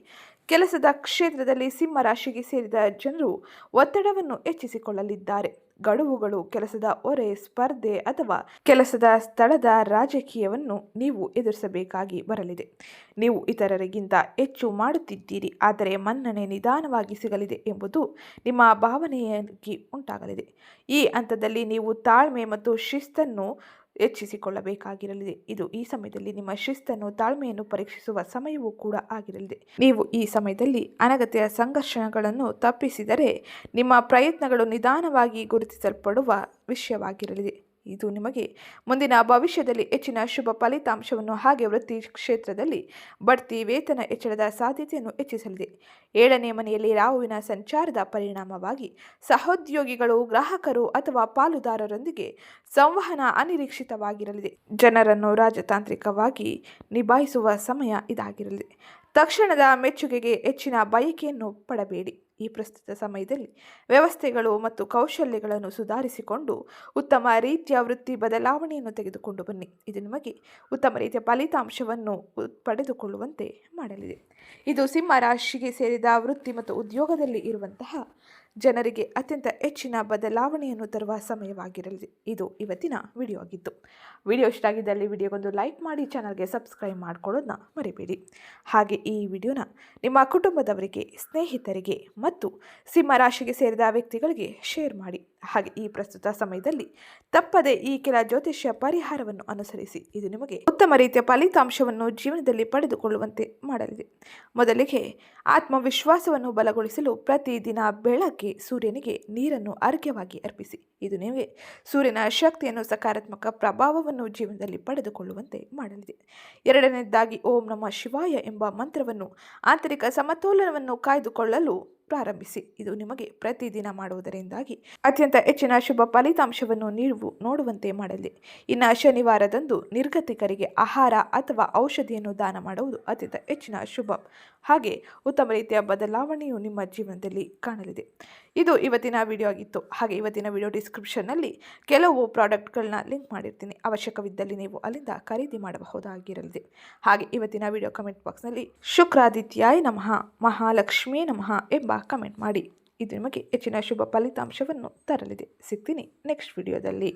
ಕೆಲಸದ ಕ್ಷೇತ್ರದಲ್ಲಿ ಸಿಂಹ ರಾಶಿಗೆ ಸೇರಿದ ಜನರು ಒತ್ತಡವನ್ನು ಹೆಚ್ಚಿಸಿಕೊಳ್ಳಲಿದ್ದಾರೆ. ಗಡುವುಗಳು, ಕೆಲಸದ ಹೊರೆ, ಸ್ಪರ್ಧೆ ಅಥವಾ ಕೆಲಸದ ಸ್ಥಳದ ರಾಜಕೀಯವನ್ನು ನೀವು ಎದುರಿಸಬೇಕಾಗಿ ಬರಲಿದೆ. ನೀವು ಇತರರಿಗಿಂತ ಹೆಚ್ಚು ಮಾಡುತ್ತಿದ್ದೀರಿ, ಆದರೆ ಮನ್ನಣೆ ನಿಧಾನವಾಗಿ ಸಿಗಲಿದೆ ಎಂಬುದು ನಿಮ್ಮ ಭಾವನೆಯಾಗಿ ಉಂಟಾಗಲಿದೆ. ಈ ಹಂತದಲ್ಲಿ ನೀವು ತಾಳ್ಮೆ ಮತ್ತು ಶಿಸ್ತನ್ನು ಹೆಚ್ಚಿಸಿಕೊಳ್ಳಬೇಕಾಗಿರಲಿದೆ. ಇದು ಈ ಸಮಯದಲ್ಲಿ ನಿಮ್ಮ ಶಿಸ್ತನ್ನು, ತಾಳ್ಮೆಯನ್ನು ಪರೀಕ್ಷಿಸುವ ಸಮಯವೂ ಕೂಡ ಆಗಿರಲಿದೆ. ನೀವು ಈ ಸಮಯದಲ್ಲಿ ಅನಗತ್ಯ ಸಂಘರ್ಷಗಳನ್ನು ತಪ್ಪಿಸಿದರೆ ನಿಮ್ಮ ಪ್ರಯತ್ನಗಳು ನಿಧಾನವಾಗಿ ಗುರುತಿಸಲ್ಪಡುವ ವಿಷಯವಾಗಿರಲಿದೆ. ಇದು ನಿಮಗೆ ಮುಂದಿನ ಭವಿಷ್ಯದಲ್ಲಿ ಹೆಚ್ಚಿನ ಶುಭ ಫಲಿತಾಂಶವನ್ನು ಹಾಗೆ ವೃತ್ತಿ ಕ್ಷೇತ್ರದಲ್ಲಿ ಬಡ್ತಿ ವೇತನ ಹೆಚ್ಚಳದ ಸಾಧ್ಯತೆಯನ್ನು ಹೆಚ್ಚಿಸಲಿದೆ. 7ನೇ ಮನೆಯಲ್ಲಿ ರಾಹುವಿನ ಸಂಚಾರದ ಪರಿಣಾಮವಾಗಿ ಸಹೋದ್ಯೋಗಿಗಳು, ಗ್ರಾಹಕರು ಅಥವಾ ಪಾಲುದಾರರೊಂದಿಗೆ ಸಂವಹನ ಅನಿರೀಕ್ಷಿತವಾಗಿರಲಿದೆ. ಜನರನ್ನು ರಾಜತಾಂತ್ರಿಕವಾಗಿ ನಿಭಾಯಿಸುವ ಸಮಯ ಇದಾಗಿರಲಿದೆ. ತಕ್ಷಣದ ಮೆಚ್ಚುಗೆಗೆ ಹೆಚ್ಚಿನ ಬಯಕೆಯನ್ನು ಪಡಬೇಡಿ. ಈ ಪ್ರಸ್ತುತ ಸಮಯದಲ್ಲಿ ವ್ಯವಸ್ಥೆಗಳು ಮತ್ತು ಕೌಶಲ್ಯಗಳನ್ನು ಸುಧಾರಿಸಿಕೊಂಡು ಉತ್ತಮ ರೀತಿಯ ವೃತ್ತಿ ಬದಲಾವಣೆಯನ್ನು ತೆಗೆದುಕೊಂಡು ಬನ್ನಿ. ಇದು ನಿಮಗೆ ಉತ್ತಮ ರೀತಿಯ ಫಲಿತಾಂಶವನ್ನು ಪಡೆದುಕೊಳ್ಳುವಂತೆ ಮಾಡಲಿದೆ. ಇದು ಸಿಂಹ ರಾಶಿಗೆ ಸೇರಿದ ವೃತ್ತಿ ಮತ್ತು ಉದ್ಯೋಗದಲ್ಲಿ ಇರುವಂತಹ ಜನರಿಗೆ ಅತ್ಯಂತ ಹೆಚ್ಚಿನ ಬದಲಾವಣೆಯನ್ನು ತರುವ ಸಮಯವಾಗಿರಲಿದೆ. ಇದು ಇವತ್ತಿನ ವಿಡಿಯೋ ಆಗಿತ್ತು. ವಿಡಿಯೋ ಇಷ್ಟ ಆಗಿದ್ದಲ್ಲಿ ವಿಡಿಯೋಗೊಂದು ಲೈಕ್ ಮಾಡಿ, ಚಾನಲ್ಗೆ ಸಬ್ಸ್ಕ್ರೈಬ್ ಮಾಡ್ಕೊಳ್ಳೋದನ್ನ ಮರಿಬೇಡಿ. ಹಾಗೆ ಈ ವಿಡಿಯೋನ ನಿಮ್ಮ ಕುಟುಂಬದವರಿಗೆ, ಸ್ನೇಹಿತರಿಗೆ ಮತ್ತು ಸಿಂಹ ರಾಶಿಗೆ ಸೇರಿದ ವ್ಯಕ್ತಿಗಳಿಗೆ ಶೇರ್ ಮಾಡಿ. ಹಾಗೆ ಈ ಪ್ರಸ್ತುತ ಸಮಯದಲ್ಲಿ ತಪ್ಪದೆ ಈ ಕೆಲ ಜ್ಯೋತಿಷ್ಯ ಪರಿಹಾರವನ್ನು ಅನುಸರಿಸಿ. ಇದು ನಿಮಗೆ ಉತ್ತಮ ರೀತಿಯ ಫಲಿತಾಂಶವನ್ನು ಜೀವನದಲ್ಲಿ ಪಡೆದುಕೊಳ್ಳುವಂತೆ ಮಾಡಲಿದೆ. ಮೊದಲಿಗೆ ಆತ್ಮವಿಶ್ವಾಸವನ್ನು ಬಲಗೊಳಿಸಲು ಪ್ರತಿದಿನ ಬೆಳಗ್ಗೆ ಸೂರ್ಯನಿಗೆ ನೀರನ್ನು ಅರ್ಘ್ಯವಾಗಿ ಅರ್ಪಿಸಿ. ಇದು ನಿಮಗೆ ಸೂರ್ಯನ ಶಕ್ತಿಯನ್ನು, ಸಕಾರಾತ್ಮಕ ಪ್ರಭಾವವನ್ನು ಜೀವನದಲ್ಲಿ ಪಡೆದುಕೊಳ್ಳುವಂತೆ ಮಾಡಲಿದೆ. 2ನೇದಾಗಿ ಓಂ ನಮಃ ಶಿವಾಯ ಎಂಬ ಮಂತ್ರವನ್ನು ಆಂತರಿಕ ಸಮತೋಲನವನ್ನು ಕಾಯ್ದುಕೊಳ್ಳಲು ಪ್ರಾರಂಭಿಸಿ. ಇದು ನಿಮಗೆ ಪ್ರತಿದಿನ ಮಾಡುವುದರಿಂದಾಗಿ ಅತ್ಯಂತ ಹೆಚ್ಚಿನ ಶುಭ ಫಲಿತಾಂಶವನ್ನು ನೀವು ನೋಡುವಂತೆ ಮಾಡಲಿ. ಇನ್ನು ಶನಿವಾರದಂದು ನಿರ್ಗತಿಕರಿಗೆ ಆಹಾರ ಅಥವಾ ಔಷಧಿಯನ್ನು ದಾನ ಮಾಡುವುದು ಅತ್ಯಂತ ಹೆಚ್ಚಿನ ಶುಭ ಹಾಗೆ ಉತ್ತಮ ರೀತಿಯ ಬದಲಾವಣೆಯು ನಿಮ್ಮ ಜೀವನದಲ್ಲಿ ಕಾಣಲಿದೆ. ಇದು ಇವತ್ತಿನ ವಿಡಿಯೋ ಆಗಿತ್ತು. ಹಾಗೆ ಇವತ್ತಿನ ವಿಡಿಯೋ ಡಿಸ್ಕ್ರಿಪ್ಷನ್ನಲ್ಲಿ ಕೆಲವು ಪ್ರಾಡಕ್ಟ್ಗಳನ್ನ ಲಿಂಕ್ ಮಾಡಿರ್ತೀನಿ. ಅವಶ್ಯಕವಿದ್ದಲ್ಲಿ ನೀವು ಅಲ್ಲಿಂದ ಖರೀದಿ ಮಾಡಬಹುದಾಗಿರಲಿದೆ. ಹಾಗೆ ಇವತ್ತಿನ ವಿಡಿಯೋ ಕಮೆಂಟ್ ಬಾಕ್ಸ್ನಲ್ಲಿ ಶುಕ್ರಾದಿತ್ಯಾಯ ನಮಃ, ಮಹಾಲಕ್ಷ್ಮೀ ನಮಃ ಎಂಬ ಕಮೆಂಟ್ ಮಾಡಿ. ಇದು ನಿಮಗೆ ಹೆಚ್ಚಿನ ಶುಭ ಫಲಿತಾಂಶವನ್ನು ತರಲಿದೆ. ಸಿಗ್ತೀನಿ ನೆಕ್ಸ್ಟ್ ವಿಡಿಯೋದಲ್ಲಿ.